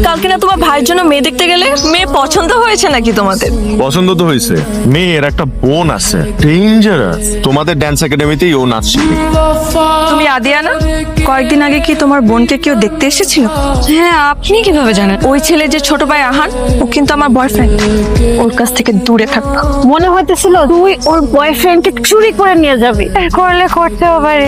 কালকে না তোমার ভাইয়ের জন্য মেয়ে দেখতে গেলে, মেয়ে পছন্দ হয়েছে নাকি তোমাদের? পছন্দ তো হয়েছে। মেয়ের একটা বোন আছে, ডেঞ্জারাস। তোমাদের ড্যান্স একাডেমিতেই ও নাচ শিখে। তুমি আদিয়া না? কয়েকদিন আগে কি তোমার বোনকে কেউ দেখতে এসেছিল? হ্যাঁ, আপনি কিভাবে জানেন? ওই ছেলে যে ছোট ভাই আহান, ও কিন্তু আমার বয়ফ্রেন্ড। ওর কাছ থেকে দূরে থাকবা। মনে হইতেছিল তুই ওর বয়ফ্রেন্ডকে চুরি করে নিয়ে যাবি। করলে করতেও পারে।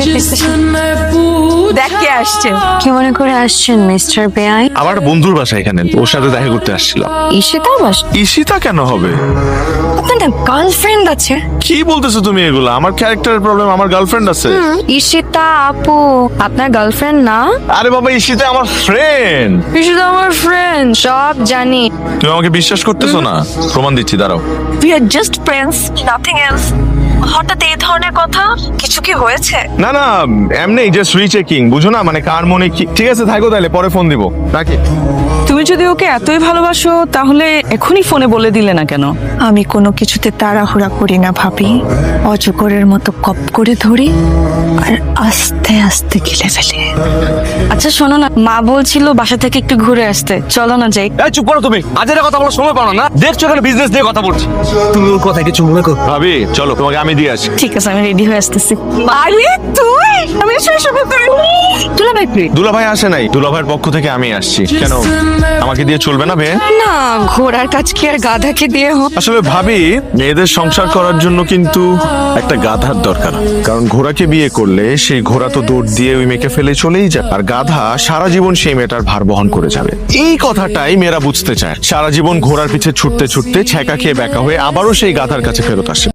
দেখ কে আসছে। কি মনে করে আসছেন মিস্টার বেআই? আমার একটা বন্ধুর বাসা এখানে, ওর সাথে দেখা করতে আসছিলাম। ঈশিতার বাস? ঈশিতা কেন হবে? আপনার গার্লফ্রেন্ড আছে? কি বলতেছো তুমি এগুলো? আমার ক্যারেক্টারের প্রবলেম, আমার গার্লফ্রেন্ড আছে। ঈশিতা আপু আপনার গার্লফ্রেন্ড না? আরে বাবা, ঈশিতা আমার ফ্রেন্ড। ঈশিতা আমার ফ্রেন্ড, সব জানি। তুমি আমাকে বিশ্বাস করতেছো না? প্রমাণ দিচ্ছি, দাঁড়াও। We are just friends, nothing else. হঠাৎ এই ধরনের কথা, কিছু কি হয়েছে? না না, এমনি জাস্ট রিচেকিং, বুঝো না, মানে কার মনে কি। ঠিক আছে, থাকো তাহলে, পরে ফোন দিব। রাখি। তুমি যদি ওকে এতই ভালোবাসো তাহলে এখনই ফোনে বলে দিলে না কেন? আমি কোনো কিছুতে তাড়াহুড়া করি না ভাবি। অজগরের মতো কপ করে ধরি আর আস্তে আস্তে গিলে ফেলি। আচ্ছা শোনো না, মা বলছিল বাসা থেকে একটু ঘুরে আসতে, চলো না যাই। এই চুপ করো তুমি, আজের কথা বলার সময় পাও না। দেখছো এখানে বিজনেস নিয়ে কথা বলছি, তুমি ওর কথা কিছু মনে করো। ভাবি চলো, তোমাকে আমি দিয়ে আসি। ঠিক আছে, আমি রেডি হয়ে আসতেছি। আরে তুই, আমি শৈশবে পারিনি। দুলাভাই প্লিজ। দুলাভাই আসে নাই, দুলাভাইয়ের পক্ষ থেকে আমি আসছি। কেন, আমাকে দিয়ে চলবে না বে? না, ঘোড়ার কাজ কি আর গাধাকে দিয়ে হোক? আসলে ভাবি, মেয়েদের সংসার করার জন্য কিন্তু একটা গাধার দরকার। কারণ ঘোড়াকে বিয়ে করলে সেই ঘোড়া তো দৌড় দিয়ে ওই মেয়েকে ফেলে চলেই যায়, আর গাধা সারা জীবন সেই মেয়েটার ভার বহন করে যাবে। এই কথাটাই মেয়েরা বুঝতে চায়। সারা জীবন ঘোড়ার পিছে ছুটতে ছুটতে ছ্যাঁকা খেয়ে ব্যাকা হয়ে আবারও সেই গাধার কাছে ফেরত আসে।